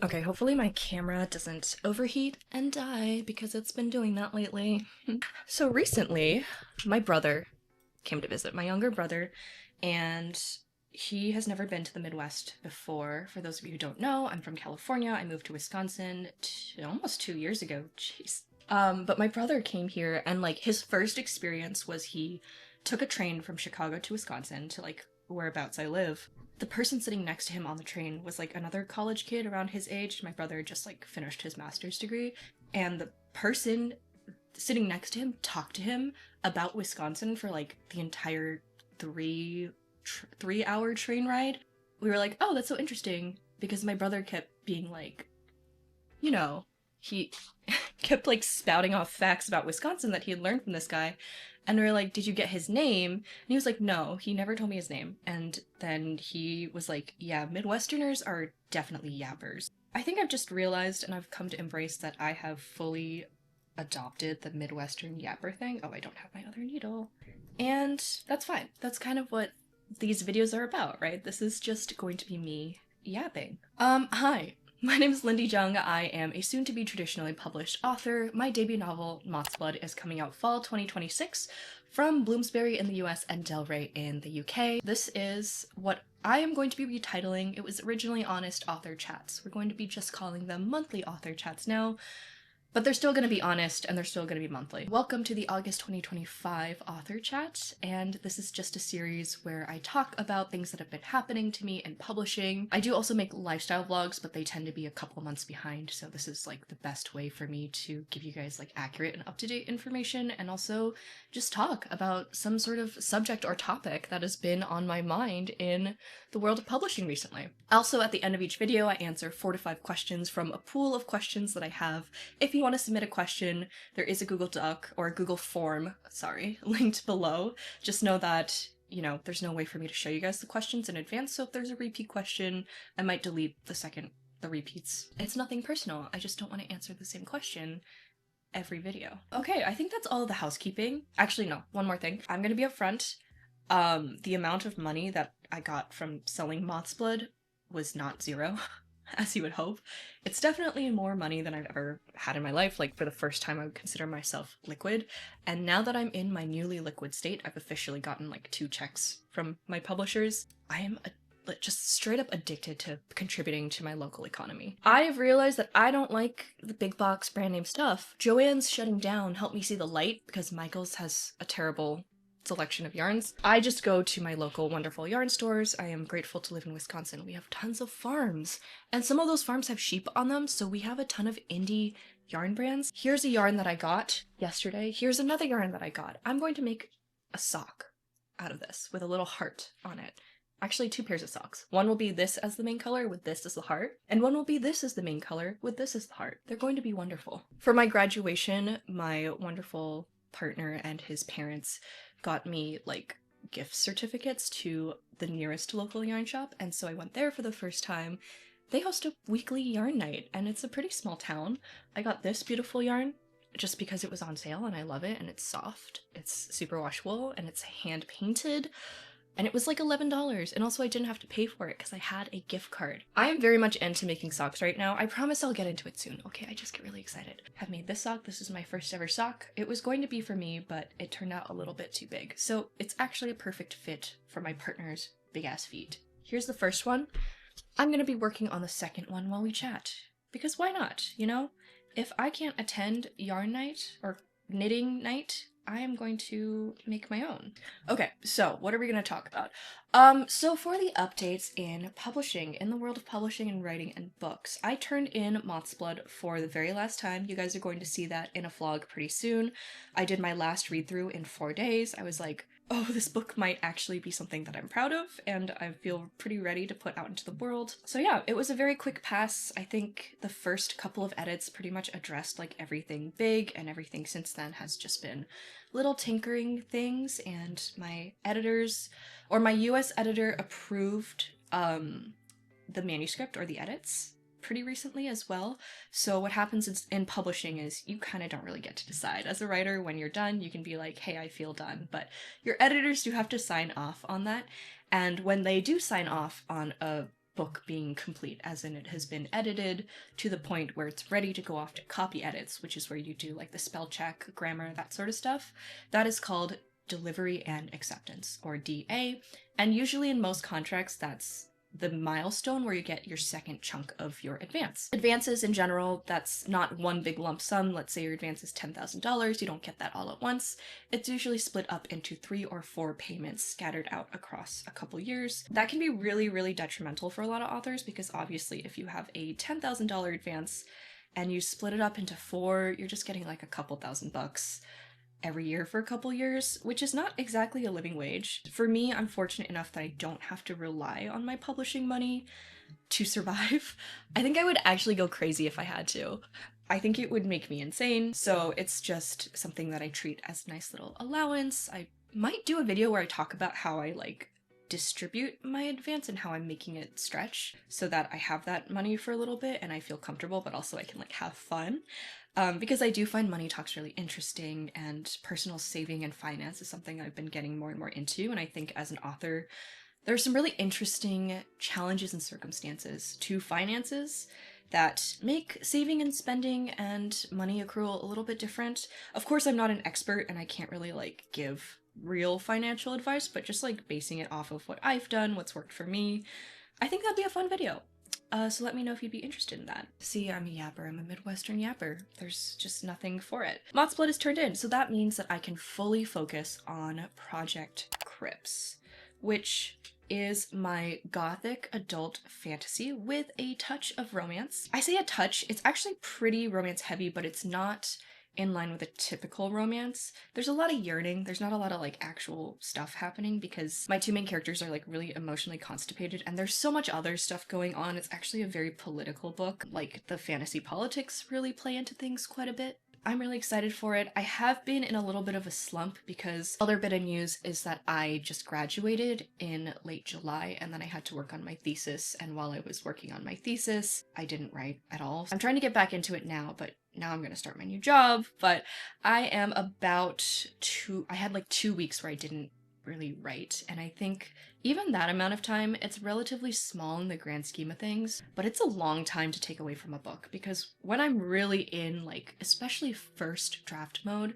Okay, hopefully my camera doesn't overheat and die because it's been doing that lately. So recently, my brother came to visit, my younger brother, and he has never been to the Midwest before. For those of you who don't know, I'm from California. I moved to Wisconsin almost 2 years ago. Jeez. But my brother came here and like his first experience was he took a train from Chicago to Wisconsin to like whereabouts I live. The person sitting next to him on the train was like another college kid around his age. My brother just like finished his master's degree, and the person sitting next to him talked to him about Wisconsin for like the entire 3 hour train ride. We were like, oh, that's so interesting, because my brother kept being like, you know, he kept like spouting off facts about Wisconsin that he had learned from this guy. And we were like, did you get his name? And he was like, no, he never told me his name. And then he was like, yeah, Midwesterners are definitely yappers. I think I've just realized and I've come to embrace that I have fully adopted the Midwestern yapper thing. Oh, I don't have my other needle. And that's fine. That's kind of what these videos are about, right? This is just going to be me yapping. Hi. My name is Lindy Jung. I am a soon-to-be traditionally published author. My debut novel, MOTHSBLOOD, is coming out fall 2026 from Bloomsbury in the US and Del Rey in the UK. This is what I am going to be retitling. It was originally Honest Author Chats. We're going to be just calling them monthly author chats now, but they're still going to be honest and they're still going to be monthly. Welcome to the August 2025 author chat, and this is just a series where I talk about things that have been happening to me in publishing. I do also make lifestyle vlogs, but they tend to be a couple months behind, so this is like the best way for me to give you guys like accurate and up-to-date information, and also just talk about some sort of subject or topic that has been on my mind in the world of publishing recently. Also, at the end of each video, I answer 4 to 5 questions from a pool of questions that I have. If you want to submit a question, there is a Google Doc, or a Google form, sorry, linked below. Just know that, you know, there's no way for me to show you guys the questions in advance, so if there's a repeat question, I might delete the repeats. It's nothing personal, I just don't want to answer the same question every video. Okay, I think that's all of the housekeeping. Actually, no, one more thing. I'm gonna be upfront. The amount of money that I got from selling MOTHSBLOOD was not zero, as you would hope. It's definitely more money than I've ever had in my life. Like, for the first time, I would consider myself liquid. And now that I'm in my newly liquid state, I've officially gotten like 2 checks from my publishers. I am just straight up addicted to contributing to my local economy. I have realized that I don't like the big box brand name stuff. Joann's shutting down helped me see the light because Michael's has a terrible selection of yarns. I just go to my local wonderful yarn stores. I am grateful to live in Wisconsin. We have tons of farms, and some of those farms have sheep on them, so we have a ton of indie yarn brands. Here's a yarn that I got yesterday. Here's another yarn that I got. I'm going to make a sock out of this with a little heart on it. Actually, 2 pairs of socks. One will be this as the main color with this as the heart, and one will be this as the main color with this as the heart. They're going to be wonderful. For my graduation, my wonderful partner and his parents got me like gift certificates to the nearest local yarn shop, and so I went there for the first time. They host a weekly yarn night, and it's a pretty small town. I got this beautiful yarn just because it was on sale and I love it, and it's soft, it's superwash wool, and it's hand painted. And it was like $11, and also I didn't have to pay for it because I had a gift card. I am very much into making socks right now. I promise I'll get into it soon. Okay, I just get really excited. I've made this sock. This is my first ever sock. It was going to be for me, but it turned out a little bit too big. So it's actually a perfect fit for my partner's big ass feet. Here's the first one. I'm gonna be working on the second one while we chat. Because why not, you know? If I can't attend yarn night or knitting night, I am going to make my own. Okay, so what are we going to talk about? So for the updates in publishing, in the world of publishing and writing and books, I turned in MOTHSBLOOD for the very last time. You guys are going to see that in a vlog pretty soon. I did my last read through in 4 days. I was like, oh, this book might actually be something that I'm proud of, and I feel pretty ready to put out into the world. So yeah, it was a very quick pass. I think the first couple of edits pretty much addressed like everything big, and everything since then has just been little tinkering things, and my editors, or my US editor, approved the manuscript or the edits pretty recently as well. So what happens in publishing is you kind of don't really get to decide. As a writer, when you're done, you can be like, hey, I feel done, but your editors do have to sign off on that. And when they do sign off on a book being complete, as in it has been edited to the point where it's ready to go off to copy edits, which is where you do like the spell check, grammar, that sort of stuff. That is called delivery and acceptance, or DA, and usually in most contracts that's the milestone where you get your second chunk of your advance. Advances in general, that's not one big lump sum. Let's say your advance is $10,000, you don't get that all at once. It's usually split up into 3 or 4 payments scattered out across a couple years. That can be really, really detrimental for a lot of authors, because obviously if you have a $10,000 advance and you split it up into 4, you're just getting like a couple $1,000 every year for a couple years, which is not exactly a living wage. For me, I'm fortunate enough that I don't have to rely on my publishing money to survive. I think I would actually go crazy if I had to. I think it would make me insane, so it's just something that I treat as a nice little allowance. I might do a video where I talk about how I like distribute my advance and how I'm making it stretch so that I have that money for a little bit and I feel comfortable, but also I can like have fun. Because I do find money talks really interesting, and personal saving and finance is something I've been getting more and more into, and I think as an author, there are some really interesting challenges and circumstances to finances that make saving and spending and money accrual a little bit different. Of course, I'm not an expert and I can't really like give real financial advice, but just like basing it off of what I've done, what's worked for me, I think that'd be a fun video. So let me know if you'd be interested in that. See, I'm a yapper. I'm a Midwestern yapper. There's just nothing for it. MOTHSBLOOD is turned in, so that means that I can fully focus on Project Crips, which is my gothic adult fantasy with a touch of romance. I say a touch, it's actually pretty romance heavy, but it's not in line with a typical romance. There's a lot of yearning. There's not a lot of like actual stuff happening because my 2 main characters are like really emotionally constipated, and there's so much other stuff going on. It's actually a very political book. Like the fantasy politics really play into things quite a bit. I'm really excited for it. I have been in a little bit of a slump because other bit of news is that I just graduated in late July and then I had to work on my thesis, and while I was working on my thesis, I didn't write at all. I'm trying to get back into it now, but now I'm gonna start my new job, but I am I had like 2 weeks where I didn't really write, and I think even that amount of time, it's relatively small in the grand scheme of things, but it's a long time to take away from a book, because when I'm really in like, especially first draft mode,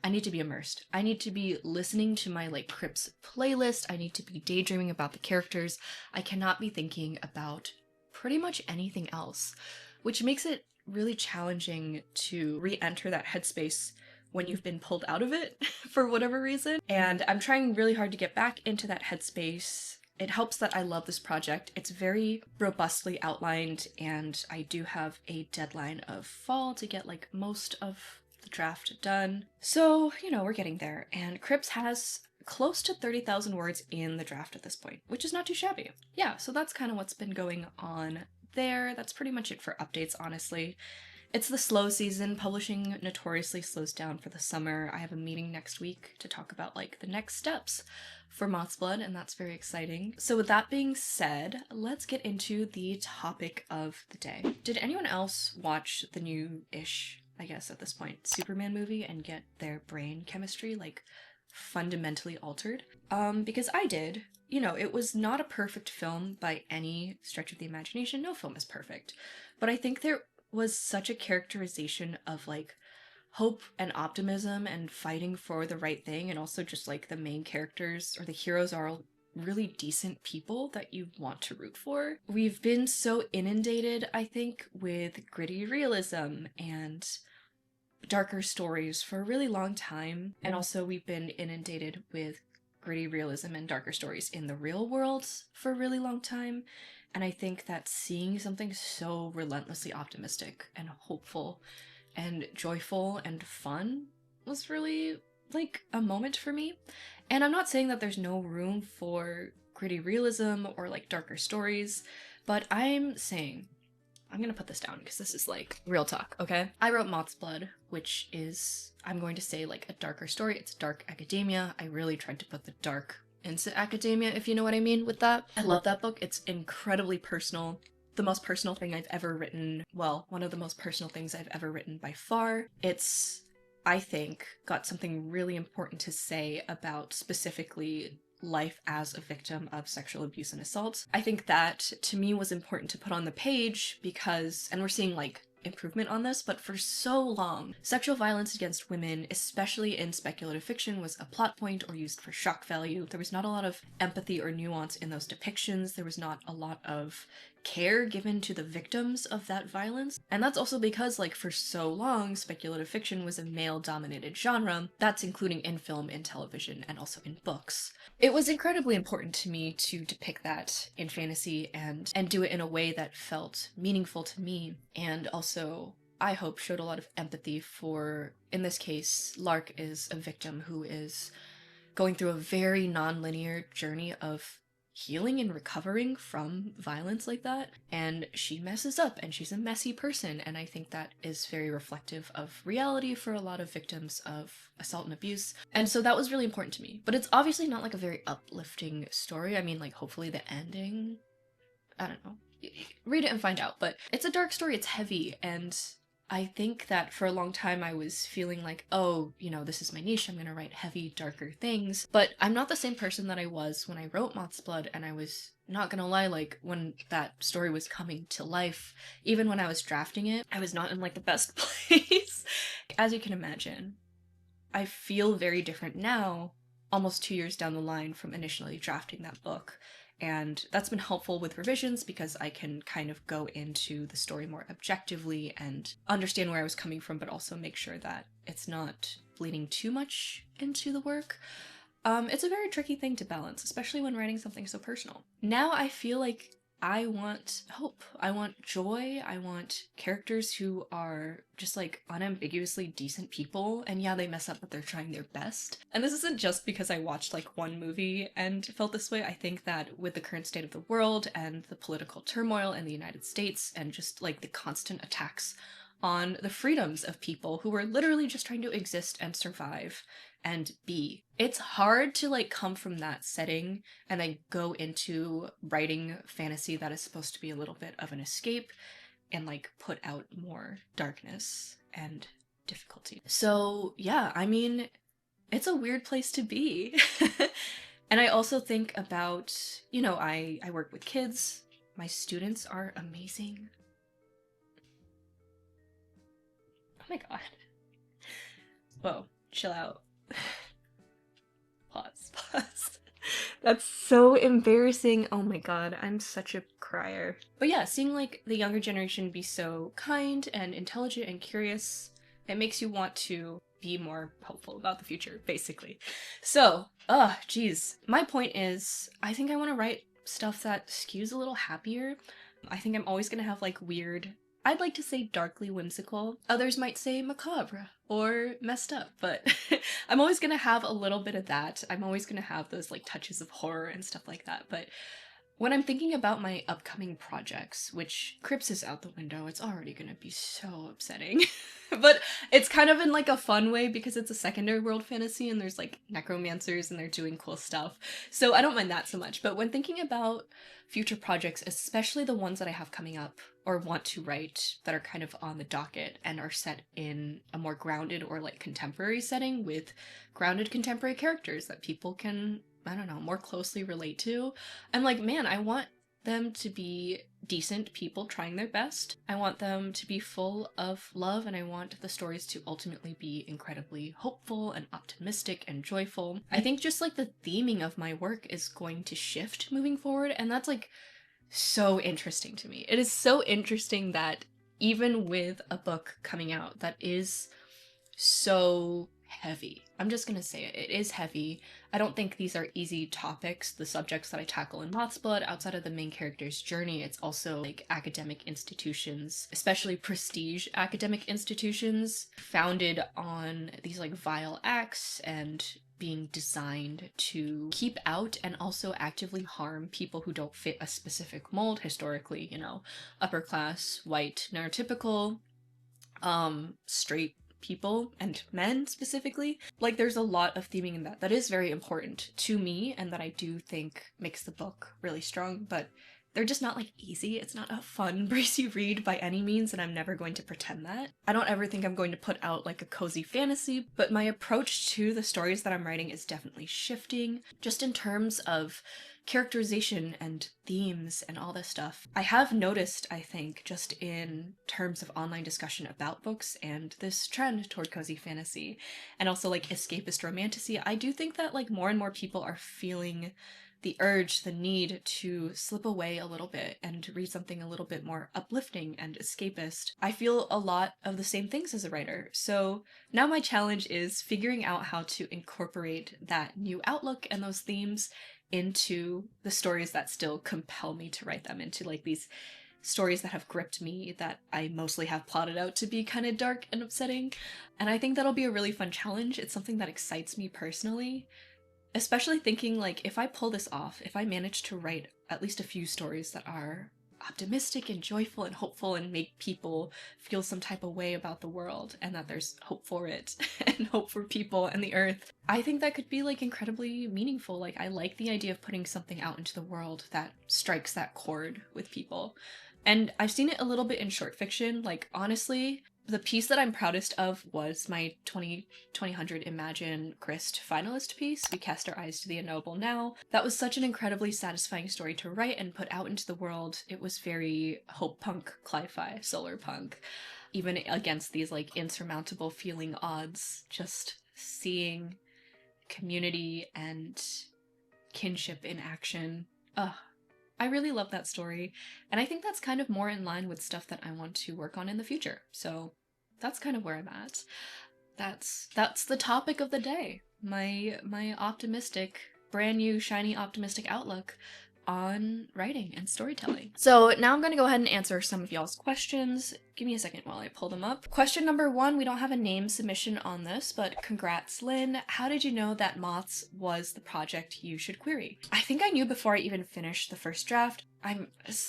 I need to be immersed. I need to be listening to my like Crips playlist, I need to be daydreaming about the characters, I cannot be thinking about pretty much anything else, which makes it really challenging to re-enter that headspace when you've been pulled out of it for whatever reason. And I'm trying really hard to get back into that headspace. It helps that I love this project. It's very robustly outlined, and I do have a deadline of fall to get like most of the draft done. So, you know, we're getting there. And Crips has close to 30,000 words in the draft at this point, which is not too shabby. Yeah, so that's kind of what's been going on there. That's pretty much it for updates, honestly. It's the slow season. Publishing notoriously slows down for the summer. I have a meeting next week to talk about like the next steps for MOTHSBLOOD, and that's very exciting. So with that being said, let's get into the topic of the day. Did anyone else watch the new-ish, I guess at this point, Superman movie and get their brain chemistry like fundamentally altered? Because I did. You know, it was not a perfect film by any stretch of the imagination. No film is perfect. But I think there was such a characterization of like hope and optimism and fighting for the right thing, and also just like the main characters or the heroes are all really decent people that you want to root for. We've been so inundated, I think, with gritty realism and darker stories for a really long time, and also we've been inundated with gritty realism and darker stories in the real world for a really long time. And I think that seeing something so relentlessly optimistic and hopeful and joyful and fun was really like a moment for me. And I'm not saying that there's no room for gritty realism or like darker stories, but I'm saying, I'm gonna put this down because this is like real talk, okay? I wrote MOTHSBLOOD, which is, I'm going to say like a darker story. It's dark academia. I really tried to put the dark into academia, if you know what I mean with that. I love that book. It's incredibly personal. The most personal thing I've ever written. Well, one of the most personal things I've ever written by far. It's, I think, got something really important to say about specifically life as a victim of sexual abuse and assault. I think that to me was important to put on the page because, and we're seeing like improvement on this, but for so long, sexual violence against women, especially in speculative fiction, was a plot point or used for shock value. There was not a lot of empathy or nuance in those depictions. There was not a lot of care given to the victims of that violence. And that's also because, like, for so long, speculative fiction was a male-dominated genre. That's including in film, in television, and also in books. It was incredibly important to me to depict that in fantasy and do it in a way that felt meaningful to me, and also, I hope, showed a lot of empathy for, in this case, Lark is a victim who is going through a very non-linear journey of healing and recovering from violence like that, and she messes up and she's a messy person, and I think that is very reflective of reality for a lot of victims of assault and abuse, and so that was really important to me. But it's obviously not like a very uplifting story. I mean, like, hopefully the ending, I don't know, read it and find out, but it's a dark story, it's heavy, and I think that for a long time I was feeling like, oh, you know, this is my niche, I'm gonna write heavy, darker things. But I'm not the same person that I was when I wrote Moth's Blood, and I was not gonna lie, like, when that story was coming to life, even when I was drafting it, I was not in, like, the best place. As you can imagine, I feel very different now, almost 2 years down the line from initially drafting that book. And that's been helpful with revisions because I can kind of go into the story more objectively and understand where I was coming from, but also make sure that it's not bleeding too much into the work. It's a very tricky thing to balance, especially when writing something so personal. Now I feel like I want hope. I want joy. I want characters who are just, like, unambiguously decent people. And yeah, they mess up, but they're trying their best. And this isn't just because I watched, like, one movie and felt this way. I think that with the current state of the world and the political turmoil in the United States and just, like, the constant attacks on the freedoms of people who are literally just trying to exist and survive and be. It's hard to, like, come from that setting and then go into writing fantasy that is supposed to be a little bit of an escape and, like, put out more darkness and difficulty. So yeah, I mean, it's a weird place to be. And I also think about, you know, I work with kids. My students are amazing. Oh my god. Whoa, chill out. Pause. That's so embarrassing. Oh my god, I'm such a crier. But yeah, seeing, like, the younger generation be so kind and intelligent and curious, it makes you want to be more hopeful about the future, basically. So, geez. My point is, I think I want to write stuff that skews a little happier. I think I'm always gonna have, like, weird, I'd like to say darkly whimsical. Others might say macabre or messed up, but I'm always gonna have a little bit of that. I'm always gonna have those, like, touches of horror and stuff like that. But when I'm thinking about my upcoming projects, which Crips is out the window, it's already gonna be so upsetting. But it's kind of in, like, a fun way because it's a secondary world fantasy and there's, like, necromancers and they're doing cool stuff. So I don't mind that so much. But when thinking about future projects, especially the ones that I have coming up or want to write that are kind of on the docket and are set in a more grounded or, like, contemporary setting with grounded contemporary characters that people can, I don't know, more closely relate to, I'm like, man, I want them to be decent people trying their best. I want them to be full of love, and I want the stories to ultimately be incredibly hopeful and optimistic and joyful. I think just, like, the theming of my work is going to shift moving forward, and that's, like, so interesting to me. It is so interesting that even with a book coming out that is so heavy, I'm just gonna say it, it is heavy. I don't think these are easy topics, the subjects that I tackle in Moth's Blood. Outside of the main character's journey, it's also, like, academic institutions, especially prestige academic institutions, founded on these, like, vile acts and being designed to keep out and also actively harm people who don't fit a specific mold historically, you know, upper class, white, neurotypical, straight people and men specifically. Like, there's a lot of theming in that that is very important to me and that I do think makes the book really strong, but they're just not like easy. It's not a fun, breezy read by any means, and I'm never going to pretend that. I don't ever think I'm going to put out like a cozy fantasy, but my approach to the stories that I'm writing is definitely shifting, just in terms of characterization and themes and all this stuff. I have noticed, I think, just in terms of online discussion about books and this trend toward cozy fantasy and also like escapist romantasy, I do think that like more and more people are feeling the urge, the need to slip away a little bit and read something a little bit more uplifting and escapist. I feel a lot of the same things as a writer. So now my challenge is figuring out how to incorporate that new outlook and those themes into the stories that still compel me to write them, into like these stories that have gripped me that I mostly have plotted out to be kind of dark and upsetting. And I think that'll be a really fun challenge. It's something that excites me personally. Especially thinking like if I pull this off, if I manage to write at least a few stories that are optimistic and joyful and hopeful and make people feel some type of way about the world and that there's hope for it and hope for people and the earth, I think that could be like incredibly meaningful. Like I like the idea of putting something out into the world that strikes that chord with people. And I've seen it a little bit in short fiction. Like honestly, the piece that I'm proudest of was my 2000 Imagine Grist finalist piece, We Cast Our Eyes to the Unknowable Now. That was such an incredibly satisfying story to write and put out into the world. It was very hope punk, cli-fi, solar punk, even against these like insurmountable feeling odds. Just seeing community and kinship in action. Ugh. I really love that story, and I think that's kind of more in line with stuff that I want to work on in the future. So that's kind of where I'm at. That's the topic of the day. My optimistic, brand new, shiny optimistic outlook on writing and storytelling. So now I'm going to go ahead and answer some of y'all's questions. Give me a second while I pull them up. Question number 1, we don't have a name submission on this, but congrats, Lynn. How did you know that Moths was the project you should query? I think I knew before I even finished the first draft.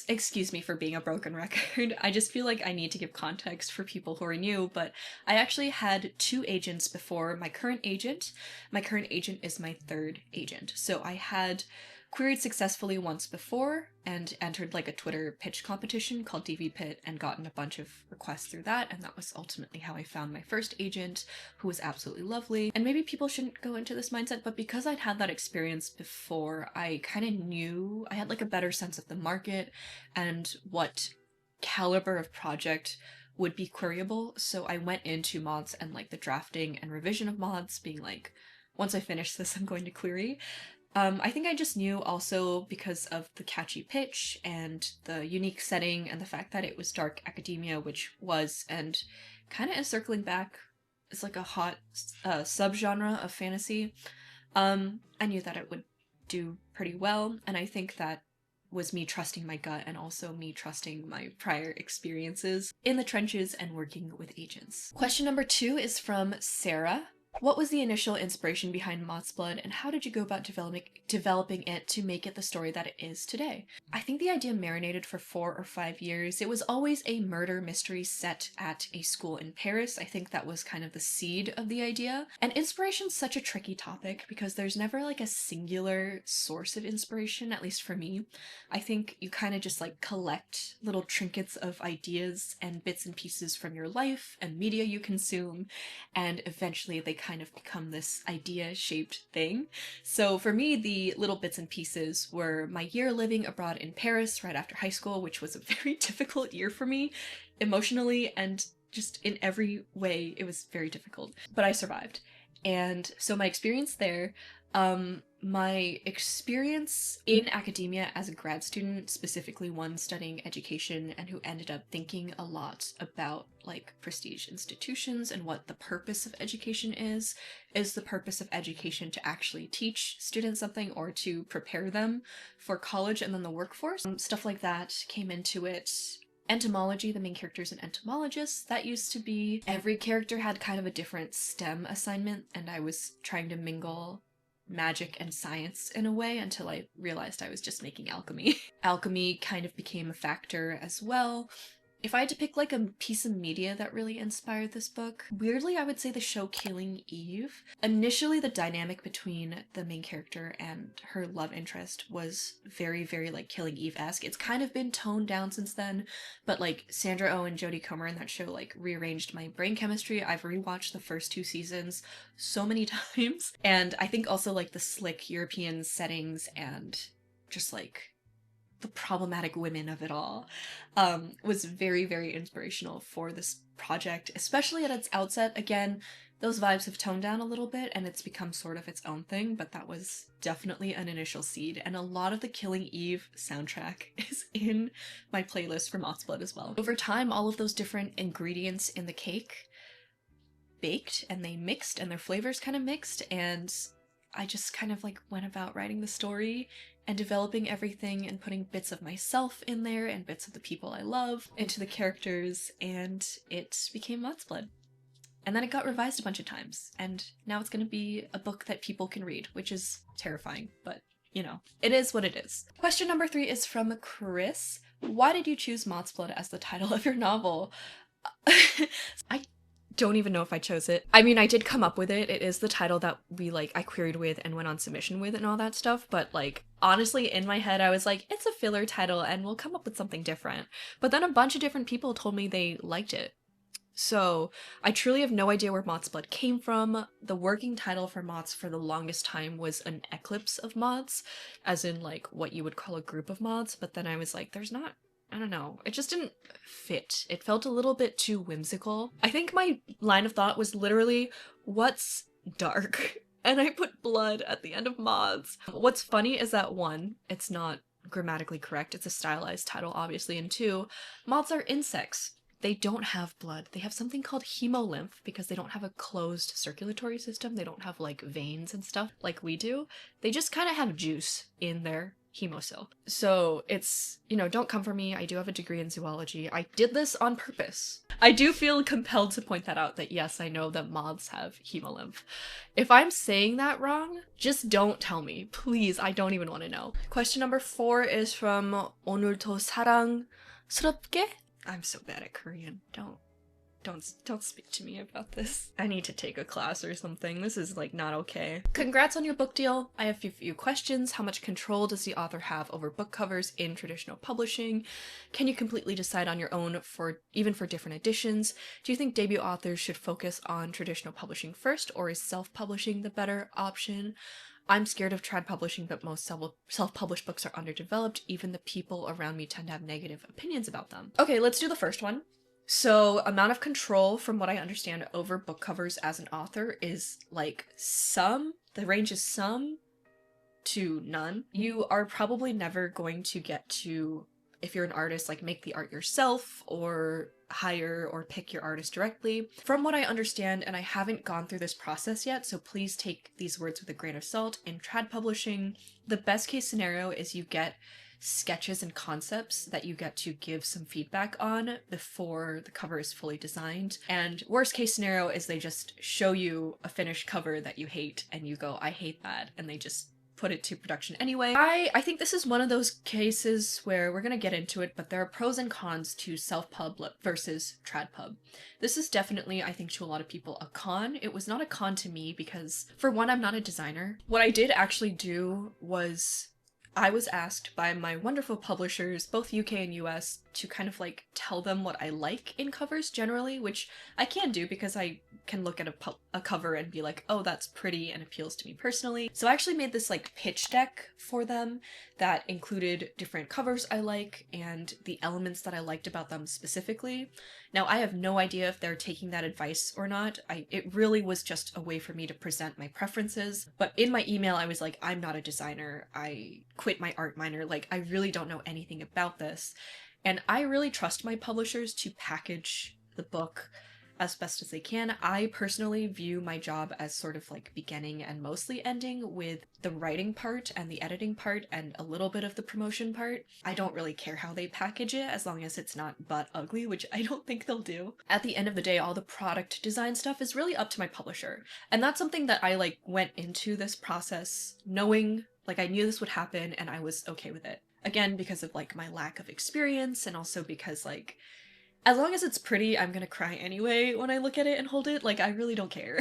Excuse me for being a broken record. I just feel like I need to give context for people who are new, but I actually had 2 agents before my current agent. My current agent is my 3rd agent. So I had queried successfully once before and entered like a Twitter pitch competition called DV Pit and gotten a bunch of requests through that, and that was ultimately how I found my first agent, who was absolutely lovely. And maybe people shouldn't go into this mindset, but because I'd had that experience before, I kind of knew I had like a better sense of the market and what caliber of project would be queryable. So I went into mods and like the drafting and revision of mods being like, once I finish this, I'm going to query. I think I just knew also because of the catchy pitch and the unique setting and the fact that it was dark academia, which was, and kind of is circling back, it's like a hot subgenre of fantasy. I knew that it would do pretty well, and I think that was me trusting my gut and also me trusting my prior experiences in the trenches and working with agents. Question number 2 is from Sarah. What was the initial inspiration behind MOTHSBLOOD, and how did you go about developing it to make it the story that it is today? I think the idea marinated for 4 or 5 years. It was always a murder mystery set at a school in Paris. I think that was kind of the seed of the idea. And inspiration's such a tricky topic because there's never like a singular source of inspiration, at least for me. I think you kind of just like collect little trinkets of ideas and bits and pieces from your life and media you consume, and eventually they kind of become this idea-shaped thing. So for me, the little bits and pieces were my year living abroad in Paris right after high school, which was a very difficult year for me emotionally and just in every way. It was very difficult, but I survived. And so my experience there, my experience in academia as a grad student, specifically one studying education and who ended up thinking a lot about like prestige institutions and what the purpose of education is the purpose of education to actually teach students something or to prepare them for college and then the workforce. Stuff like that came into it. Entomology, the main character's an entomologist. That used to be every character had kind of a different STEM assignment, and I was trying to mingle magic and science in a way until I realized I was just making alchemy. Alchemy kind of became a factor as well If I had to pick like a piece of media that really inspired this book, weirdly I would say the show Killing Eve. Initially the dynamic between the main character and her love interest was very, very like Killing Eve-esque. It's kind of been toned down since then, but like Sandra Oh and Jodie Comer in that show like rearranged my brain chemistry. I've rewatched the first 2 seasons so many times. And I think also like the slick European settings and just like the problematic women of it all was very, very inspirational for this project, especially at its outset. Again, those vibes have toned down a little bit and it's become sort of its own thing, but that was definitely an initial seed, and a lot of the Killing Eve soundtrack is in my playlist for MOTHSBLOOD as well. Over time, all of those different ingredients in the cake baked and they mixed and their flavors kind of mixed, and I just kind of like went about writing the story and developing everything and putting bits of myself in there and bits of the people I love into the characters, and it became MOTHSBLOOD. And then it got revised a bunch of times, and now it's gonna be a book that people can read, which is terrifying, but you know, it is what it is. Question number 3 is from Chris. Why did you choose MOTHSBLOOD as the title of your novel? I don't even know if I chose it. I mean, I did come up with it. It is the title that I queried with and went on submission with and all that stuff, but like, honestly, in my head, I was like, it's a filler title and we'll come up with something different. But then a bunch of different people told me they liked it. So I truly have no idea where MOTHSBLOOD came from. The working title for moths for the longest time was an eclipse of moths, as in like what you would call a group of moths, but then I was like, I don't know, it just didn't fit. It felt a little bit too whimsical. I think my line of thought was literally, what's dark? And I put blood at the end of moths. What's funny is that 1, it's not grammatically correct, it's a stylized title obviously, and 2, moths are insects. They don't have blood. They have something called hemolymph because they don't have a closed circulatory system. They don't have like veins and stuff like we do. They just kind of have juice in their hemosyl. So it's, you know, don't come for me. I do have a degree in zoology. I did this on purpose. I do feel compelled to point that out, that yes, I know that moths have hemolymph. If I'm saying that wrong, just don't tell me. Please, I don't even want to know. Question number 4 is from 오늘도 사랑스럽게? I'm so bad at Korean. Don't speak to me about this. I need to take a class or something. This is like not okay. Congrats on your book deal. I have a few questions. How much control does the author have over book covers in traditional publishing? Can you completely decide on your own even for different editions? Do you think debut authors should focus on traditional publishing first, or is self-publishing the better option? I'm scared of trad publishing, but most self-published books are underdeveloped. Even the people around me tend to have negative opinions about them. Okay, let's do the first one. So, amount of control, from what I understand, over book covers as an author is like the range is some to none. You are probably never going to get to, if you're an artist, like make the art yourself or hire or pick your artist directly. From what I understand, and I haven't gone through this process yet, so please take these words with a grain of salt, in trad publishing, the best case scenario is you get sketches and concepts that you get to give some feedback on before the cover is fully designed. And worst case scenario is they just show you a finished cover that you hate and you go, I hate that, and they just put it to production anyway. I think this is one of those cases where we're gonna get into it, but there are pros and cons to self-pub versus trad pub. This is definitely, I think, to a lot of people, a con. It was not a con to me because, for one, I'm not a designer. What I did actually do was I was asked by my wonderful publishers, both UK and US, to kind of like tell them what I like in covers generally, which I can do because I can look at a cover and be like, oh, that's pretty and appeals to me personally. So I actually made this like pitch deck for them that included different covers I like and the elements that I liked about them specifically. Now, I have no idea if they're taking that advice or not. It really was just a way for me to present my preferences. But in my email, I was like, I'm not a designer. I quit my art minor. Like, I really don't know anything about this. And I really trust my publishers to package the book as best as they can. I personally view my job as sort of like beginning and mostly ending, with the writing part and the editing part and a little bit of the promotion part. I don't really care how they package it as long as it's not butt ugly, which I don't think they'll do. At the end of the day, all the product design stuff is really up to my publisher. And that's something that I like went into this process knowing, like, I knew this would happen and I was okay with it. Again, because of like my lack of experience, and also because like As long as it's pretty, I'm gonna cry anyway when I look at it and hold it. Like, I really don't care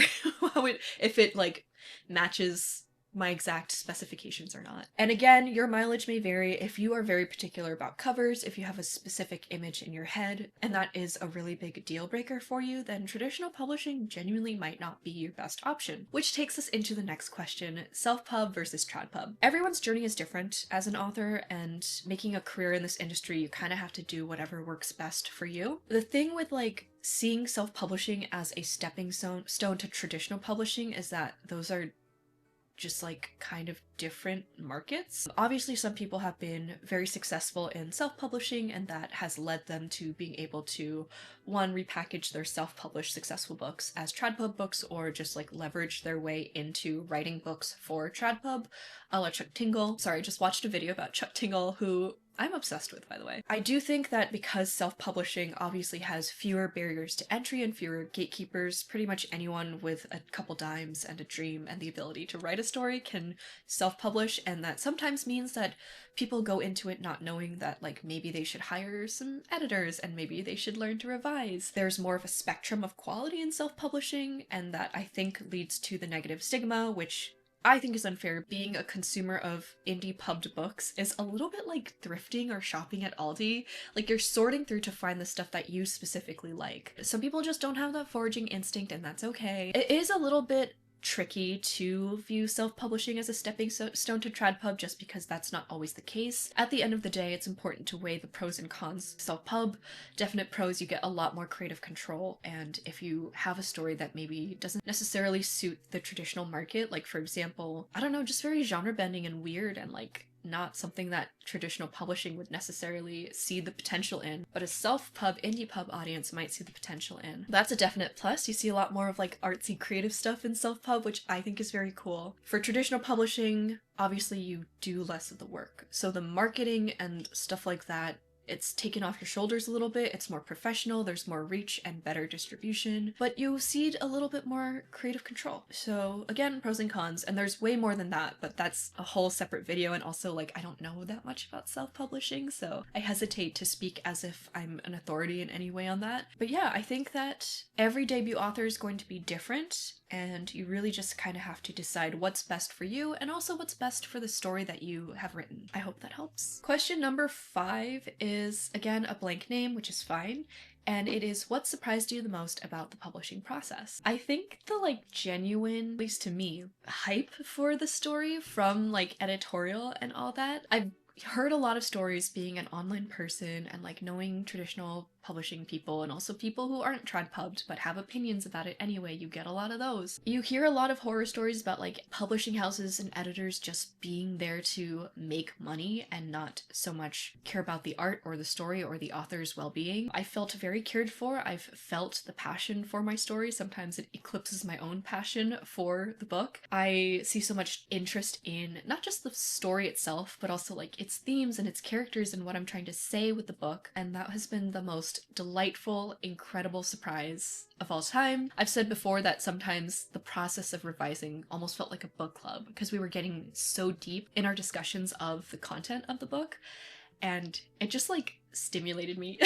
if it, like, matches my exact specifications or not. And again, your mileage may vary if you are very particular about covers, if you have a specific image in your head, and that is a really big deal breaker for you, then traditional publishing genuinely might not be your best option. Which takes us into the next question, self-pub versus trad-pub. Everyone's journey is different as an author, and making a career in this industry, you kind of have to do whatever works best for you. The thing with like seeing self-publishing as a stepping stone to traditional publishing is that those are just like kind of different markets. Obviously, some people have been very successful in self-publishing, and that has led them to being able to, one, repackage their self-published successful books as tradpub books, or just like leverage their way into writing books for tradpub, a la Chuck Tingle. Sorry, I just watched a video about Chuck Tingle, who I'm obsessed with, by the way. I do think that because self-publishing obviously has fewer barriers to entry and fewer gatekeepers, pretty much anyone with a couple dimes and a dream and the ability to write a story can self-publish, and that sometimes means that people go into it not knowing that like maybe they should hire some editors and maybe they should learn to revise. There's more of a spectrum of quality in self-publishing, and that I think leads to the negative stigma, which I think is unfair. Being a consumer of indie pubbed books is a little bit like thrifting or shopping at Aldi. Like, you're sorting through to find the stuff that you specifically like. Some people just don't have that foraging instinct, and that's okay. It is a little bit tricky to view self-publishing as a stepping stone to tradpub, just because that's not always the case. At the end of the day, it's important to weigh the pros and cons. Self-pub, definite pros, you get a lot more creative control, and if you have a story that maybe doesn't necessarily suit the traditional market, like for example, I don't know, just very genre bending and weird and like not something that traditional publishing would necessarily see the potential in, but a self-pub, indie pub audience might see the potential in. That's a definite plus. You see a lot more of like artsy creative stuff in self-pub, which I think is very cool. For traditional publishing, obviously you do less of the work. So the marketing and stuff like that, it's taken off your shoulders a little bit, it's more professional, there's more reach and better distribution, but you cede a little bit more creative control. So again, pros and cons, and there's way more than that, but that's a whole separate video, and also like I don't know that much about self-publishing, so I hesitate to speak as if I'm an authority in any way on that. But yeah, I think that every debut author is going to be different, and you really just kind of have to decide what's best for you and also what's best for the story that you have written. I hope that helps. Question number 5 is, again, a blank name, which is fine, and it is, what surprised you the most about the publishing process? I think the like genuine, at least to me, hype for the story from like editorial and all that. I've heard a lot of stories being an online person and like knowing traditional publishing people, and also people who aren't tradpubbed but have opinions about it anyway. You get a lot of those. You hear a lot of horror stories about like publishing houses and editors just being there to make money and not so much care about the art or the story or the author's well-being. I felt very cared for. I've felt the passion for my story. Sometimes it eclipses my own passion for the book. I see so much interest in not just the story itself, but also like its themes and its characters and what I'm trying to say with the book, and that has been the most delightful, incredible surprise of all time. I've said before that sometimes the process of revising almost felt like a book club, because we were getting so deep in our discussions of the content of the book, and it just like stimulated me.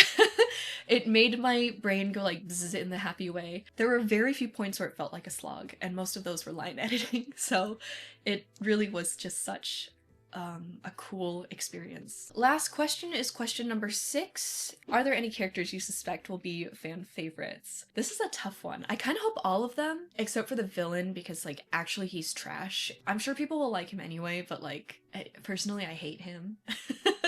It made my brain go like bzzz in the happy way. There were very few points where it felt like a slog, and most of those were line editing, so it really was just such a cool experience. Last question is question number 6. Are there any characters you suspect will be fan favorites? This is a tough one. I kind of hope all of them, except for the villain, because like actually he's trash. I'm sure people will like him anyway, but like personally I hate him.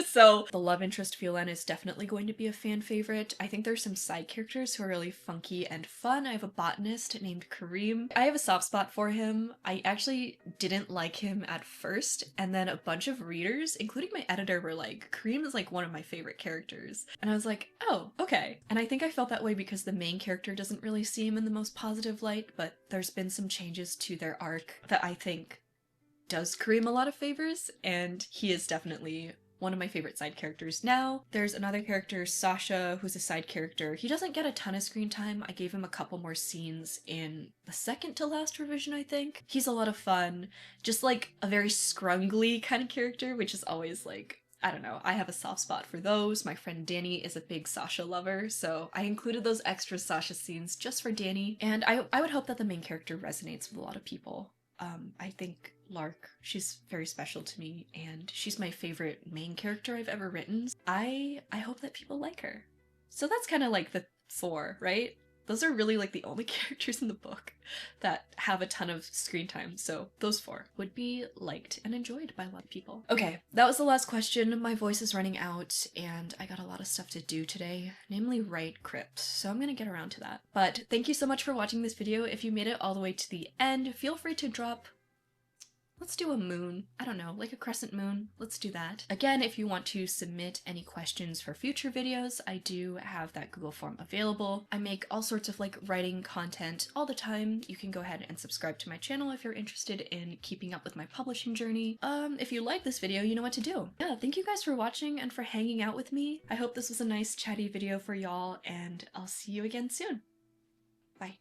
So the love interest villain is definitely going to be a fan favorite. I think there's some side characters who are really funky and fun. I have a botanist named Kareem. I have a soft spot for him. I actually didn't like him at first, and then a bunch of readers, including my editor, were like, Kareem is like one of my favorite characters. And I was like, oh, okay. And I think I felt that way because the main character doesn't really see him in the most positive light, but there's been some changes to their arc that I think does Kareem a lot of favors, and he is definitely one of my favorite side characters now. There's another character, Sasha, who's a side character. He doesn't get a ton of screen time. I gave him a couple more scenes in the second to last revision, I think. He's a lot of fun. Just like a very scrungly kind of character, which is always like I don't know, I have a soft spot for those. My friend Danny is a big Sasha lover, so I included those extra Sasha scenes just for Danny. And I would hope that the main character resonates with a lot of people. I think Lark, she's very special to me, and she's my favorite main character I've ever written. I hope that people like her. So that's kind of like the 4, right? Those are really like the only characters in the book that have a ton of screen time, so those 4 would be liked and enjoyed by a lot of people. Okay, that was the last question. My voice is running out, and I got a lot of stuff to do today, namely write crypt, so I'm gonna get around to that. But thank you so much for watching this video. If you made it all the way to the end, feel free to drop... Let's do a moon. I don't know, like a crescent moon. Let's do that. Again, if you want to submit any questions for future videos, I do have that Google form available. I make all sorts of like writing content all the time. You can go ahead and subscribe to my channel if you're interested in keeping up with my publishing journey. If you like this video, you know what to do. Yeah, thank you guys for watching and for hanging out with me. I hope this was a nice chatty video for y'all, and I'll see you again soon. Bye.